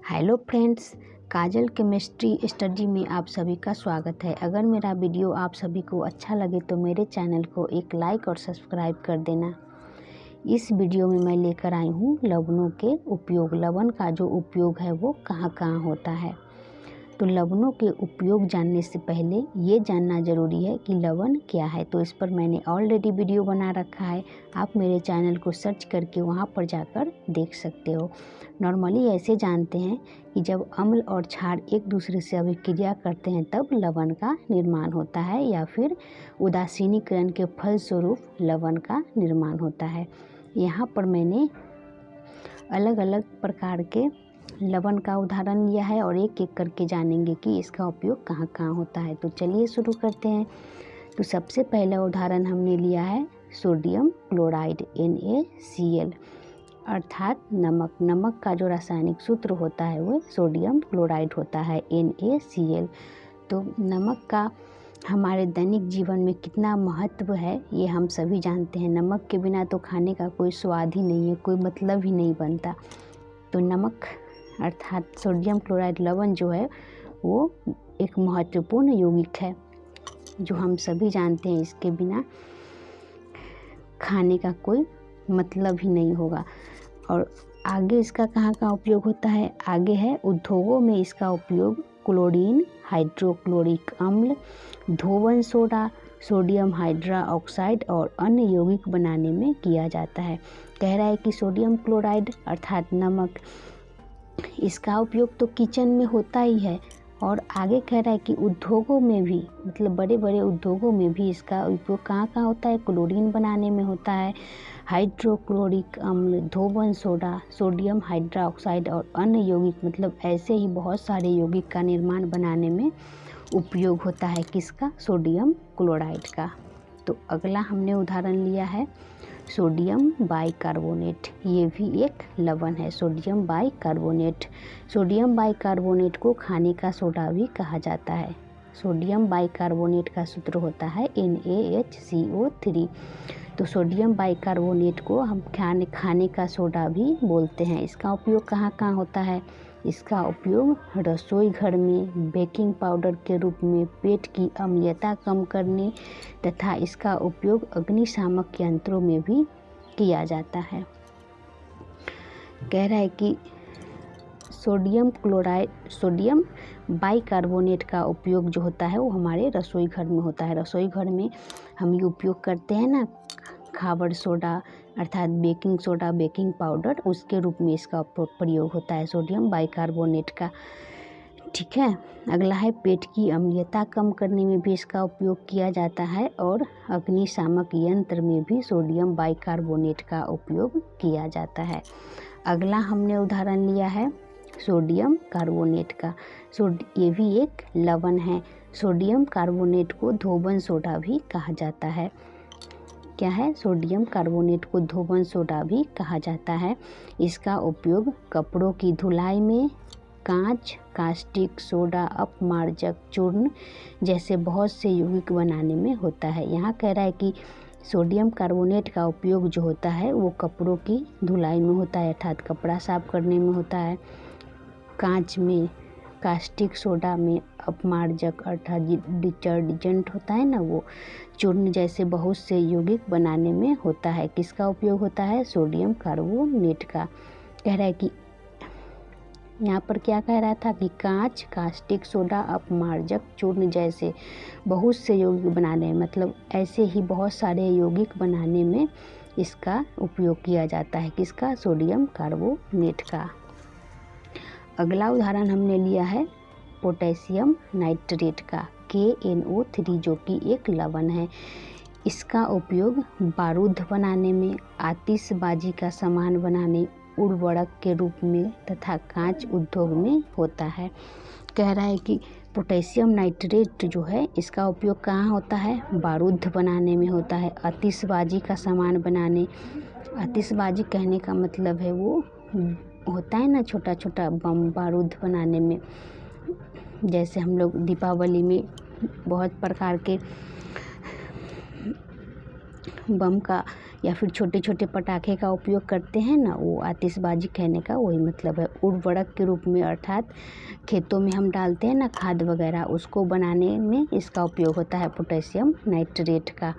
Hello friends, काजल chemistry study में आप सभी का स्वागत है। अगर मेरा वीडियो आप सभी को अच्छा लगे तो मेरे चैनल को एक लाइक और सब्सक्राइब कर देना। इस वीडियो में मैं लेकर आई हूँ लवणों के उपयोग। लवण का जो उपयोग है वो कहाँ कहाँ होता है। तो लवणों के उपयोग जानने से पहले ये जानना ज़रूरी है कि लवण क्या है। तो इस पर मैंने ऑलरेडी वीडियो बना रखा है, आप मेरे चैनल को सर्च करके वहाँ पर जाकर देख सकते हो। नॉर्मली ऐसे जानते हैं कि जब अम्ल और क्षार एक दूसरे से अभिक्रिया करते हैं तब लवण का निर्माण होता है, या फिर उदासीनीकरण के फलस्वरूप लवण का निर्माण होता है। यहाँ पर मैंने अलग अलग प्रकार के लवण का उदाहरण लिया है और एक एक करके जानेंगे कि इसका उपयोग कहाँ कहाँ होता है। तो चलिए शुरू करते हैं। तो सबसे पहला उदाहरण हमने लिया है सोडियम क्लोराइड NaCl, अर्थात नमक। नमक का जो रासायनिक सूत्र होता है वो सोडियम क्लोराइड होता है NaCl। तो नमक का हमारे दैनिक जीवन में कितना महत्व है ये हम सभी जानते हैं। नमक के बिना तो खाने का कोई स्वाद ही नहीं है, कोई मतलब ही नहीं बनता। तो नमक अर्थात सोडियम क्लोराइड लवण जो है वो एक महत्वपूर्ण यौगिक है जो हम सभी जानते हैं। इसके बिना खाने का कोई मतलब ही नहीं होगा। और आगे इसका कहाँ कहाँ उपयोग होता है, आगे है उद्योगों में इसका उपयोग क्लोरीन, हाइड्रोक्लोरिक अम्ल, धोवन सोडा, सोडियम हाइड्रा ऑक्साइड और अन्य यौगिक बनाने में किया जाता है। कह रहा है कि सोडियम क्लोराइड अर्थात नमक, इसका उपयोग तो किचन में होता ही है, और आगे कह रहा है कि उद्योगों में भी, मतलब बड़े बड़े उद्योगों में भी इसका उपयोग कहाँ कहाँ होता है, क्लोरीन बनाने में होता है, हाइड्रोक्लोरिक अम्ल, धोवन सोडा, सोडियम हाइड्रा ऑक्साइड और अन्य यौगिक, मतलब ऐसे ही बहुत सारे यौगिक का निर्माण बनाने में उपयोग होता है किसका, सोडियम क्लोराइड का। तो अगला हमने उदाहरण लिया है सोडियम बाइकार्बोनेट। ये भी एक लवण है, सोडियम बाइकार्बोनेट। सोडियम बाइकार्बोनेट को खाने का सोडा भी कहा जाता है। सोडियम बाइकार्बोनेट का सूत्र होता है NaHCO3। तो सोडियम बाइकार्बोनेट को हम खाने का सोडा भी बोलते हैं। इसका उपयोग कहाँ कहाँ होता है, इसका उपयोग रसोई घर में बेकिंग पाउडर के रूप में पेट की अम्लता कम करने तथा इसका उपयोग अग्निशामक यंत्रों में भी किया जाता है। कह रहा है कि सोडियम बाइकार्बोनेट का उपयोग जो होता है वो हमारे रसोई घर में होता है। रसोई घर में हम ये उपयोग करते हैं ना, खाबर सोडा अर्थात बेकिंग सोडा, बेकिंग पाउडर, उसके रूप में इसका प्रयोग होता है सोडियम बाइकार्बोनेट का। ठीक है, अगला है पेट की अम्लता कम करने में भी इसका उपयोग किया जाता है, और अग्निशामक यंत्र में भी सोडियम बाइकार्बोनेट का उपयोग किया जाता है। अगला हमने उदाहरण लिया है सोडियम कार्बोनेट का। ये भी एक लवण है। सोडियम कार्बोनेट को धोवन सोडा भी कहा जाता है। क्या है, सोडियम कार्बोनेट को धोवन सोडा भी कहा जाता है। इसका उपयोग कपड़ों की धुलाई में, कांच, कास्टिक सोडा, अपमार्जक चूर्ण जैसे बहुत से यौगिक बनाने में होता है। यहाँ कह रहा है कि सोडियम कार्बोनेट का उपयोग जो होता है वो कपड़ों की धुलाई में होता है, अर्थात कपड़ा साफ करने में होता है, कांच में, कास्टिक सोडा में अपमार्जक अर्थात डिटर्जेंट होता है ना, वो चूर्ण जैसे बहुत से यौगिक बनाने में होता है। किसका उपयोग होता है, सोडियम कार्बोनेट का। कह रहा है कि यहाँ पर क्या कह रहा था कि कांच, कास्टिक सोडा, अपमार्जक चूर्ण जैसे बहुत से यौगिक बनाने में, मतलब ऐसे ही बहुत सारे यौगिक बनाने में इसका उपयोग किया जाता है। किसका, सोडियम कार्बोनेट का। अगला उदाहरण हमने लिया है पोटेशियम नाइट्रेट का KNO3, जो कि एक लवण है। इसका उपयोग बारूद बनाने में, आतिशबाजी का सामान बनाने, उर्वरक के रूप में तथा कांच उद्योग में होता है। कह रहा है कि पोटेशियम नाइट्रेट जो है इसका उपयोग कहाँ होता है, बारूद बनाने में होता है, आतिशबाजी का सामान बनाने। आतिशबाजी कहने का मतलब है वो होता है ना छोटा छोटा बम, बारूद बनाने में। जैसे हम लोग दीपावली में बहुत प्रकार के बम का या फिर छोटे छोटे पटाखे का उपयोग करते हैं ना, वो आतिशबाजी कहने का वही मतलब है। उर्वरक के रूप में अर्थात खेतों में हम डालते हैं ना खाद वगैरह, उसको बनाने में इसका उपयोग होता है पोटेशियम नाइट्रेट का।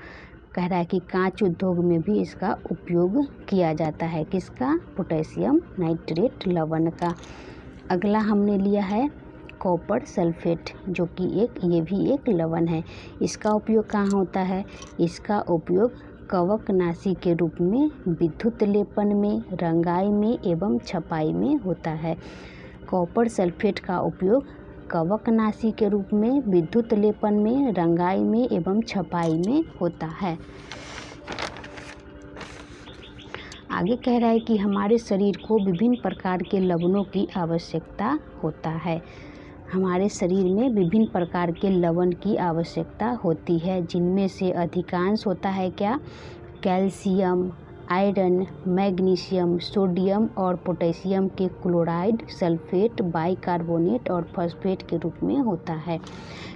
कह रहा है कि कांच उद्योग में भी इसका उपयोग किया जाता है। किसका? पोटेशियम नाइट्रेट लवण का। अगला हमने लिया है कॉपर सल्फेट, जो कि ये भी एक लवण है। इसका उपयोग कहाँ होता है? इसका उपयोग कवकनाशी के रूप में विद्युत लेपन में, रंगाई में एवं छपाई में होता है। कॉपर सल्फेट का उपयोग कवकनाशी के रूप में, विद्युत लेपन में, रंगाई में एवं छपाई में होता है। आगे कह रहा है कि हमारे शरीर को विभिन्न प्रकार के लवणों की आवश्यकता होता है। हमारे शरीर में विभिन्न प्रकार के लवण की आवश्यकता होती है, जिनमें से अधिकांश होता है क्या? कैल्शियम, आयरन, मैग्नीशियम, सोडियम और पोटेशियम के क्लोराइड, सल्फेट, बाइकार्बोनेट और फॉस्फेट के रूप में होता है।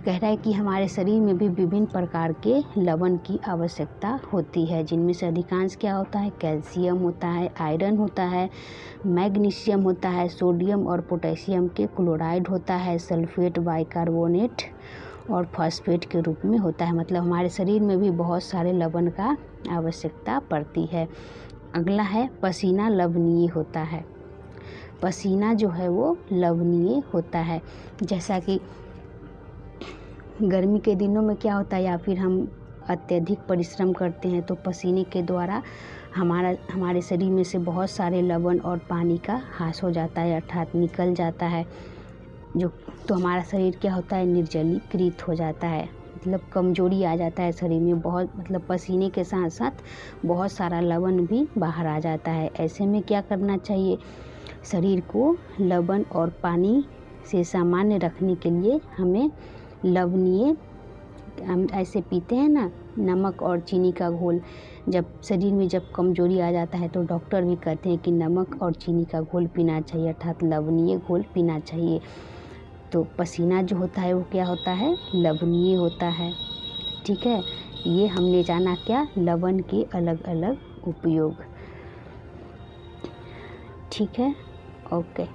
कह रहा है कि हमारे शरीर में भी विभिन्न प्रकार के लवण की आवश्यकता होती है, जिनमें से अधिकांश क्या होता है? कैल्शियम होता है, आयरन होता है, मैग्नीशियम होता है, सोडियम और पोटेशियम के क्लोराइड होता है, सल्फेट, बाइकार्बोनेट और फॉस्फेट के रूप में होता है। मतलब हमारे शरीर में भी बहुत सारे लवण का आवश्यकता पड़ती है। अगला है पसीना लवणीय होता है। पसीना जो है वो लवणीय होता है। जैसा कि गर्मी के दिनों में क्या होता है, या फिर हम अत्यधिक परिश्रम करते हैं तो पसीने के द्वारा हमारे शरीर में से बहुत सारे लवण और पानी का ह्रास हो जाता है, अर्थात निकल जाता है, जो तो हमारा शरीर क्या होता है? निर्जलीकृत हो जाता है। मतलब कमजोरी आ जाता है शरीर में, बहुत मतलब पसीने के साथ साथ बहुत सारा लवण भी बाहर आ जाता है। ऐसे में क्या करना चाहिए? शरीर को लवण और पानी से सामान्य रखने के लिए हमें लवणीय, हम ऐसे पीते हैं ना नमक और चीनी का घोल, जब शरीर में जब कमजोरी आ जाता है तो डॉक्टर भी कहते हैं कि नमक और चीनी का घोल पीना चाहिए, अर्थात लवणीय घोल पीना चाहिए। तो पसीना जो होता है वो क्या होता है? लवणीय होता है। ठीक है, ये हमने जाना क्या? लवण के अलग अलग उपयोग। ठीक है, ओके।